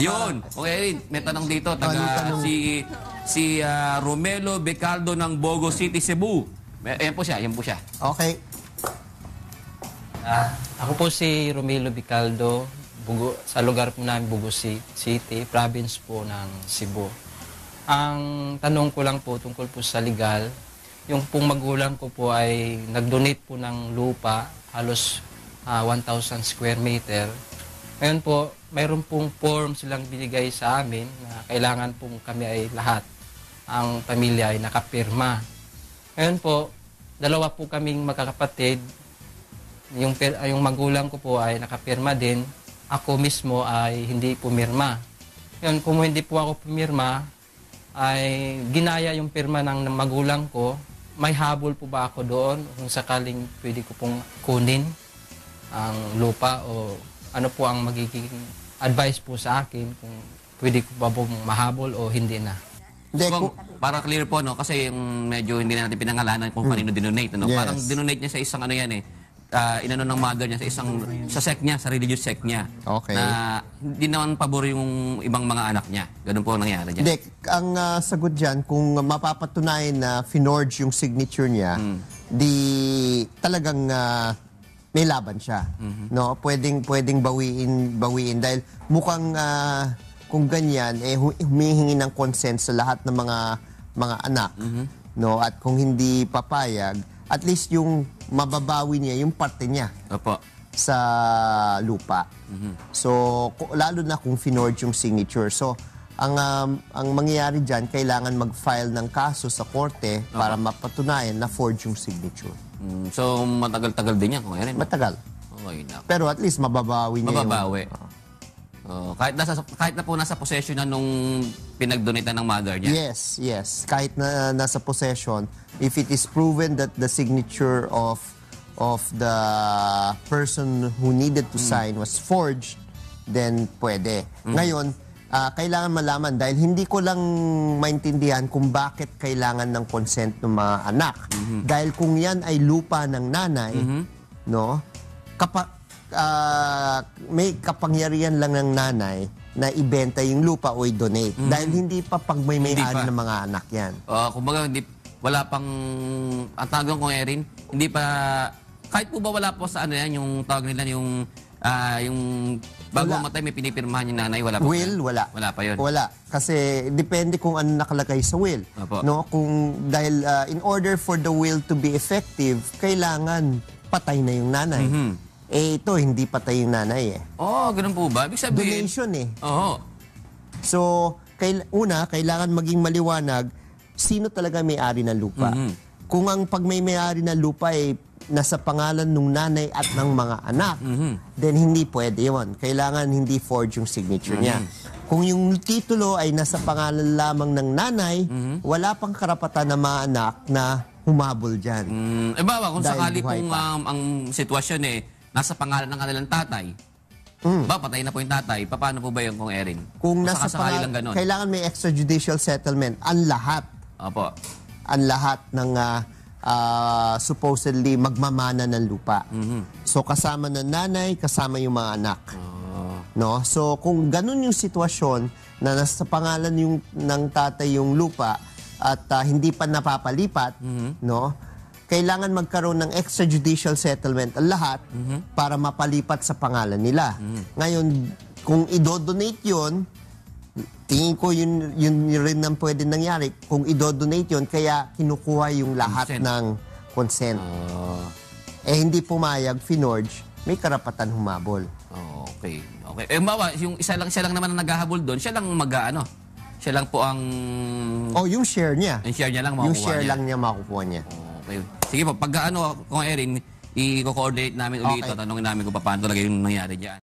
Yun. Okay, may tanong dito. Si Romelo Becaldo ng Bogo City, Cebu. Ayan po siya, yan po siya. Okay. Ako po si Romelo Becaldo, sa lugar po namin Bogo City, province po ng Cebu. Ang tanong ko lang po tungkol po sa legal, yung pong magulang ko po ay nag-donate po ng lupa, halos 1,000 square meter. Ngayon po, mayroon pong form silang binigay sa amin na kailangan pong kami ay lahat, ang pamilya ay nakapirma. Ngayon po, dalawa po kaming magkakapatid. Yung magulang ko po ay nakapirma din. Ako mismo ay hindi pumirma. Ngayon, kung hindi po ako pumirma, ay ginaya yung pirma ng magulang ko. May habol po ba ako doon kung sakaling pwede ko pong kunin ang lupa o ano po ang magiging advice po sa akin kung pwede ko ba pong mahabol o hindi na? Para clear po, no? Kasi yung medyo hindi na natin pinangalanan kung kanino dinonate. No? Yes. Parang dinonate niya sa isang ano yan inano ng mother niya sa sect niya, sa religious sect niya. Okay. Na hindi naman pabor yung ibang mga anak niya. Ganun po ang nangyari dyan. Hindi, ang sagot dyan, kung mapapatunayan na finorge yung signature niya, di talagang may laban siya. No? Pwedeng bawiin dahil mukhang kung ganyan, humihingi ng consent sa lahat ng mga anak. No? At kung hindi papayag, at least yung mababawi niya, yung parte niya. Opo. Sa lupa. So, lalo na kung finorge yung signature. So, ang mangyayari dyan, kailangan mag-file ng kaso sa korte para mapatunayan na forge yung signature. So, matagal-tagal din yan kung rin. Matagal. Okay na. Pero at least mababawi niya Mababawi. Kahit na po nasa possession na nung pinag-donate ng mother niya. Yes. Kahit na nasa possession, if it is proven that the signature of the person who needed to sign was forged, then pwede. Ngayon, kailangan malaman dahil hindi ko lang maintindihan kung bakit kailangan ng consent ng mga anak. Dahil kung yan ay lupa ng nanay, no? May kapangyarihan lang ng nanay na ibenta yung lupa o i-donate. Dahil hindi pa pagmay-may-ari ng mga anak yan. Kumbaga, wala pang, ang tawag ko Erin, hindi pa, kahit po ba wala po sa ano yan, yung tawag nila yung bago matay may pinipirmahan yung nanay, wala pa. Will, wala. Wala pa yun. Wala. Kasi depende kung ano nakalagay sa will. Opo. No? Dahil in order for the will to be effective, kailangan patay na yung nanay. Ito, hindi patay yung nanay Ganun po ba? Ibig sabihin, donation Oo. So, kailangan maging maliwanag sino talaga may-ari ng lupa. Kung ang pag-may-ari ng lupa ay nasa pangalan ng nanay at ng mga anak, then hindi pwede yun. Kailangan hindi forge yung signature niya. Kung yung titulo ay nasa pangalan lamang ng nanay, wala pang karapatan ng mga anak na humabol dyan. Bawa, kung Dahil sakali buhay kung ang sitwasyon nasa pangalan ng kanilang tatay, patay na po yung tatay, paano po ba yung kung Erin? Kung nasa pangalan, kailangan may extrajudicial settlement. Ang lahat. Opo. Ang lahat ng supposedly magmamana ng lupa. So kasama ng nanay, kasama yung mga anak. No? So kung ganun yung sitwasyon na nasa pangalan ng tatay yung lupa at hindi pa napapalipat, no? Kailangan magkaroon ng extrajudicial settlement ang lahat para mapalipat sa pangalan nila. Ngayon, kung idodonate yun, tingin ko yun rin ang pwede nangyari. Kung idodonate yun, kaya kinukuha yung lahat ng consent. Hindi pumayag, finorge, may karapatan humabol. Okay. Bawa, yung isa lang naman ang naghahabol doon, siya lang siya lang po ang... yung share niya. Yung share niya lang makukuha niya. Yung share lang niya makukuha niya. Okay. Sige po, pag kung Erin, i-coordinate namin ulit ito, tanongin namin kung paano talaga yung nangyari dyan.